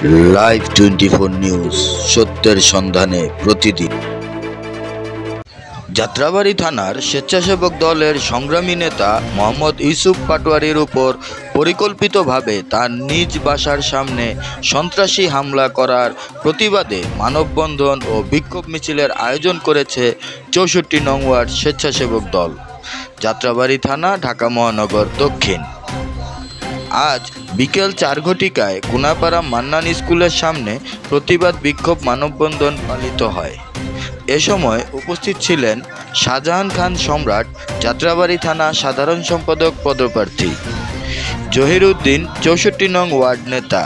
Live 24 news, সত্যের সন্ধানে প্রতিদিন। যাত্রাবাড়ী থানার স্বেচ্ছাসেবক দলের সংগ্রামী নেতা মোহাম্মদ ইউসুফ পাটোয়ারির উপর পরিকল্পিতভাবে তার নিজ বাসার সামনে সন্ত্রাসী হামলা করার প্রতিবাদে মানববন্ধন ও বিক্ষোভ মিছিলের আয়োজন করেছে ৬৪ নং ওয়ার্ড স্বেচ্ছাসেবক দল, যাত্রাবাড়ী থানা, ঢাকা মহানগর দক্ষিণ। আজ বিকেল 4 ঘটিকায় কোনাপাড়া মান্নান স্কুলের সামনে প্রতিবাদ বিক্ষোভ মানববন্ধন পালিত হয়। এ সময় উপস্থিত ছিলেন শাহজাহান খান সম্রাট, যাত্রাবাড়ী থানা সাধারণ সম্পাদক পদপ্রার্থী, জহির উদ্দিন ৬৪ নং ওয়ার্ড নেতা,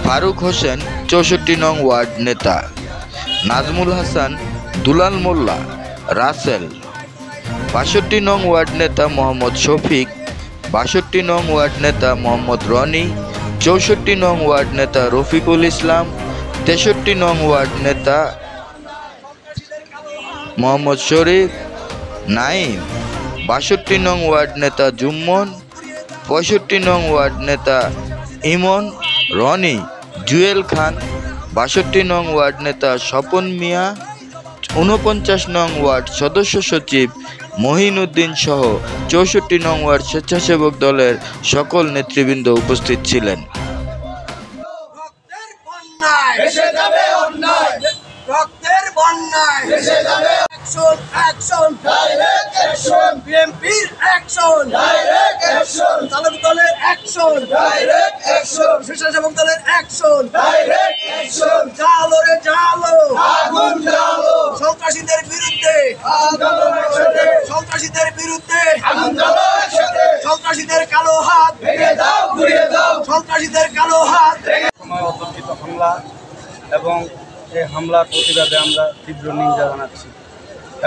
ফারুক হোসেন ৬৪ নং ওয়ার্ড নেতা, নাজমুল হাসান, দুলাল মোল্লা, রাসেল, ৬২ নং ওয়ার্ড নেতা মোহাম্মদ শফিক, ৬২ নং ওয়ার্ড নেতা মোহাম্মদ রনি, ৬৪ নং ওয়ার্ড নেতা রফিকুল ইসলাম, ৬৩ নং ওয়ার্ড নেতা মোহাম্মদ শরীফ, নাইম, ৬২ নং ওয়ার্ড নেতা জুম্মন, ৬৫ নং ওয়ার্ড নেতা ইমন, রনি, জুয়েল খান, ৬২ নং ওয়ার্ড নেতা স্বপন মিয়া, ৪৯ নং ওয়ার্ড সদস্য সচিব মহিন উদ্দিন সহ ৬৪ নং ওয়ার্ড স্বেচ্ছাসেবক দলের সকল নেতৃবৃন্দ উপস্থিত ছিলেন। রক্তের বন্যায় ভেসে যাবে অ্যাকশন অ্যাকশন ডাইরেক্ট অ্যাকশন, বিএনপির অ্যাকশন ডাইরেক্ট অ্যাকশন, চালক দলের অ্যাকশন ডাইরেক্ট অ্যাকশন, স্বেচ্ছাসেবক দলের অ্যাকশন ডাইরেক্ট অ্যাকশন। জালো রে জালো, আগুন জ্বালো, সন্ত্রাসীদের বিরুদ্ধে আন্দোলন একসাথে, সন্ত্রাসীদের বিরুদ্ধে আগুন জ্বালো একসাথে, সন্ত্রাসীদের কালো হাত ভেঙে দাও, ঘুরিয়ে দাও, সন্ত্রাসীদের কালো হাত ভেঙে অতর্কিত হামলা এবং এই হামলার প্রতিবাদে আমরা তীব্র নিন্দা জানাচ্ছি।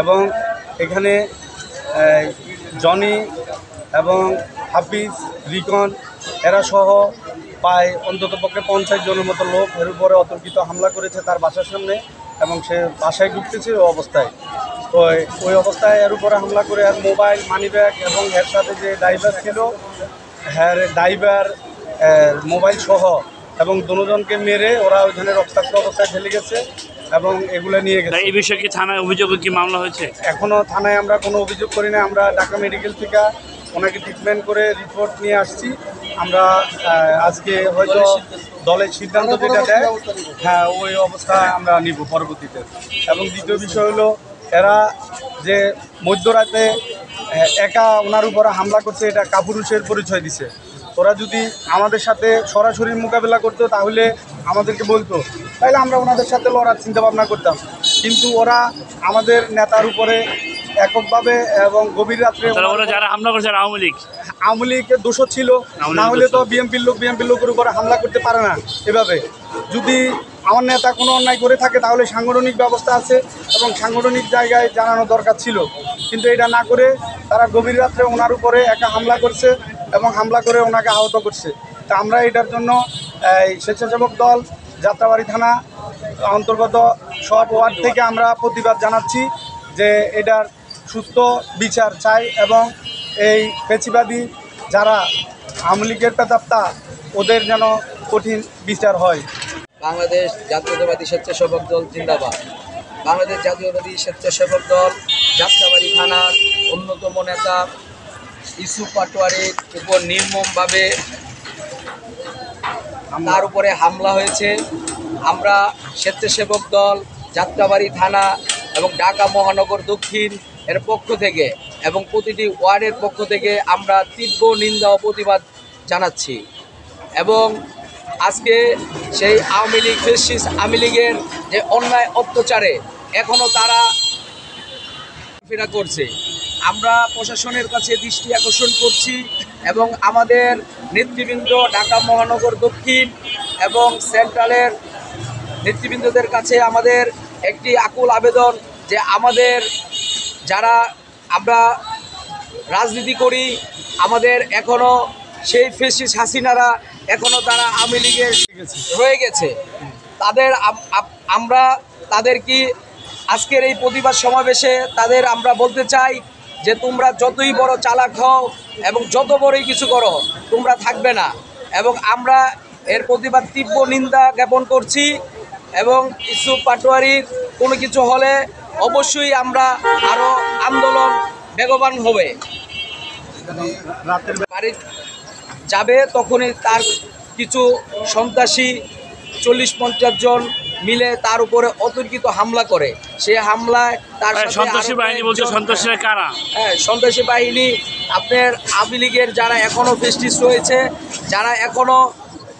এবং এখানে জনি এবং হাফিজ, রিকন এরা সহ প্রায় অন্ততপক্ষে ৫০ জনের মতো লোক এর উপরে অতর্কিত হামলা করেছে তার বাসার সামনে, এবং সে বাসায় ঢুকতেছে ওই অবস্থায়। তো ওই অবস্থায় এর উপরে হামলা করে আর মোবাইল, মানিব্যাগ এবং এর সাথে যে ড্রাইভার ছিল হ্যাঁ ড্রাইভার মোবাইল সহ এবং দুজনকে মেরে ওরা ওইখানে রক্তাক্ত অবস্থায় ফেলে গেছে এবং এগুলো নিয়ে গেছে। এই বিষয়ে কি থানায় অভিযোগ, কি মামলা হয়েছে? এখনও থানায় আমরা কোনো অভিযোগ করি না। আমরা ঢাকা মেডিকেল থেকে ওনাকে ট্রিটমেন্ট করে রিপোর্ট নিয়ে আসছি। আমরা আজকে হয়তো দলের সিদ্ধান্ত যেটা দেয় হ্যাঁ ওই অবস্থায় আমরা নিব পরবর্তীতে। এবং দ্বিতীয় বিষয় হলো এরা যে মধ্যরাতে একা ওনার উপরে হামলা করছে, এটা কাপুরুষের পরিচয় দিছে। ওরা যদি আমাদের সাথে সরাসরি মোকাবেলা করতো তাহলে আমাদেরকে বলতো, তাহলে আমরা ওনাদের সাথে লড়ার চিন্তাভাবনা করতাম। কিন্তু ওরা আমাদের নেতার উপরে এককভাবে এবং গভীর রাত্রে যারা হামলা করছে আওয়ামী লীগের দোষও ছিল, না হলে তো বিএনপির লোকের উপরে হামলা করতে পারে না এভাবে। যদি আমার নেতা কোনো অন্যায় করে থাকে তাহলে সাংগঠনিক ব্যবস্থা আছে এবং সাংগঠনিক জায়গায় জানানো দরকার ছিল, কিন্তু এটা না করে তারা গভীর রাত্রে ওনার উপরে একা হামলা করছে এবং হামলা করে ওনাকে আহত করছে। তা আমরা এটার জন্য স্বেচ্ছাসেবক দল যাত্রাবাড়ী থানা অন্তর্গত সব ওয়ার্ড থেকে আমরা প্রতিবাদ জানাচ্ছি যে এটার সুস্থ বিচার চাই এবং এই পেশিবাদী যারা আওয়ামী লীগের প্রেতাত্মা ওদের যেন কঠিন বিচার হয়। বাংলাদেশ জাতীয়তাবাদী স্বেচ্ছাসেবক দল জিন্দাবাদ। বাংলাদেশ জাতীয়তাবাদী স্বেচ্ছাসেবক দল যাত্রাবাড়ী থানার অন্যতম নেতা ইউসুফ পাটোয়ারির উপর নির্মমভাবে তার উপরে হামলা হয়েছে। আমরা স্বেচ্ছাসেবক দল যাত্রাবাড়ী থানা এবং ঢাকা মহানগর দক্ষিণ এর পক্ষ থেকে এবং প্রতিটি ওয়ার্ডের পক্ষ থেকে আমরা তীব্র নিন্দা ও প্রতিবাদ জানাচ্ছি। এবং আজকে সেই আওয়ামী লীগ ফ্যাসিস্ট আওয়ামী লীগের যে অন্যায় অত্যাচারে এখনও তারা ফেরা করছে, আমরা প্রশাসনের কাছে দৃষ্টি আকর্ষণ করছি এবং আমাদের নেতৃবৃন্দ ঢাকা মহানগর দক্ষিণ এবং সেন্ট্রালের নেতৃবৃন্দদের কাছে আমাদের একটি আকুল আবেদন যে আমাদের যারা আমরা রাজনীতি করি, আমাদের এখনও সেই ফ্যাসিস্ট হাসিনারা এখনও তারা আওয়ামী লীগের রয়ে গেছে। আমরা তাদের কি আজকের এই প্রতিবাদ সমাবেশে তাদের আমরা বলতে চাই যে তোমরা যতই বড় চালাক হও এবং যত বড়ই কিছু করো তোমরা থাকবে না। এবং আমরা এর প্রতিবাদ তীব্র নিন্দা জ্ঞাপন করছি এবং ইউসুফ পাটোয়ারির কোনো কিছু হলে অবশ্যই আমরা আরও আন্দোলন বেগবান হবে। বাড়ি যাবে তখনই তার কিছু সন্ত্রাসী 40-50 জন মিলে তার উপরে অতর্কিত হামলা করে। সে হামলায় তার সন্ত্রাসী বাহিনী বলছে, সন্ত্রাসীরা কারা? হ্যাঁ, সন্ত্রাসী বাহিনী আপনার আওয়ামী লীগের যারা এখনও ফেস্টিস রয়েছে, যারা এখনও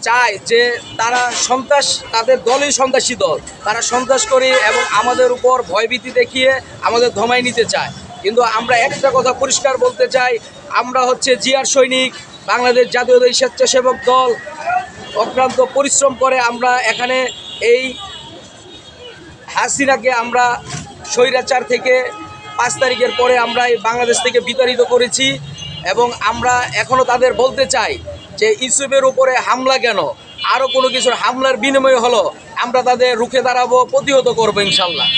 চায় যে তারা সন্ত্রাস, তাদের দলই সন্ত্রাসী দল, তারা সন্ত্রাস করে এবং আমাদের উপর ভয়ভীতি দেখিয়ে আমাদের ধমাই নিতে চায়। কিন্তু আমরা একটা কথা পরিষ্কার বলতে চাই, আমরা হচ্ছে জিয়ার সৈনিক, বাংলাদেশ জাতীয়তাবাদী স্বেচ্ছাসেবক দল অক্লান্ত পরিশ্রম করে আমরা এখানে এই হাসিনাকে আমরা স্বৈরাচার থেকে 5 তারিখের পরে আমরা এই বাংলাদেশ থেকে বিতাড়িত করেছি এবং আমরা এখনও তাদের বলতে চাই যে ইউসুফের উপরে হামলা কেন, আরও কোনো কিছুর হামলার বিনিময় হলো আমরা তাদের রুখে দাঁড়াবো, প্রতিহত করবো ইনশাল্লাহ।